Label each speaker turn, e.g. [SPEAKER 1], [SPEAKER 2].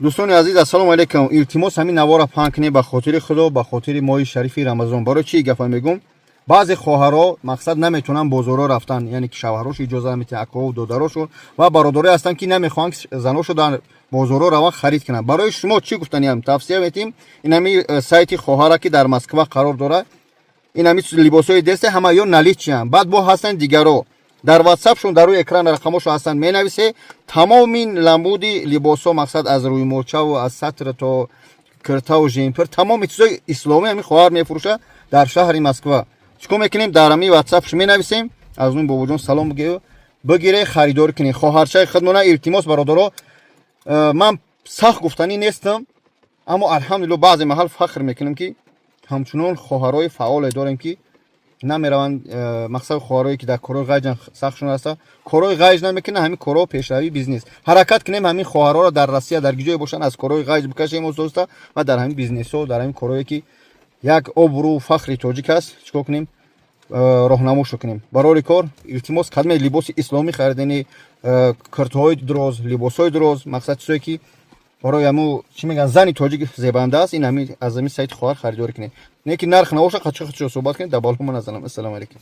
[SPEAKER 1] دوستان عزیز السلام علیکم. التماس همین نوار پهن کنید به خاطر خدا، به خاطر ماه شریف رمضان. برای چی گپ میگم؟ بعضی خواهرها مقصد نمیتونن بازارا رفتن، یعنی که شوهرش اجازه نمیده، اکا و دادراشون و برادرای هستن که نمیخوان زناشو در بازارا روان خرید کنن. برای شما چی گفتنیم توصیه میتیم؟ این همین سایت خواهرا که در مسکو قرار داره، این همین لباسای دست همه یا نلیچی هم. بعد با هستن دیگرو در واتساپ شون در روی اکران رقمشو هستن مینویسه. تمام این لمبودی لباسا مقصد از روی مورچه و از سطر تا کرتا و جمپر تمام چیزای اسلامی همین خواهر میفروشه در شهر مسکو. چیکار میکنیم؟ در همین واتساپش مینویسیم، از اون بابا جان سلام بگیره خریدار کنی. خواهرچه خدمونه التماس برادرها، من سخت گفتنی نیستم، اما الحمدلله بعضی محل فخر میکنم که همچنان خواهرای فعال داریم که نمیروند. مقصد خواهرایی که در کارهای غیج سختشون هست، کارهای غیج نمیکنه، همین کارها پیشروی بیزنس حرکت کنیم. همین خواهرها را در روسیه در گیجای باشن از کارهای غیج بکشیم و در همین بیزنس ها در همین کارهایی که یک آبرو فخر تاجیک است چیکار کنیم؟ راهنمایش کنیم. برای کار التماس خدمت لباس اسلامی خریدنی، کرتهای دراز، لباسای دراز، مقصد چیزایی که برای همو چی میگن زنی تاجیک زیبنده است، این همین از همین سایت خواهر خریداری کنید. نه که نرخ نباشه قچ صحبت کنید در بالکن من. السلام علیکم.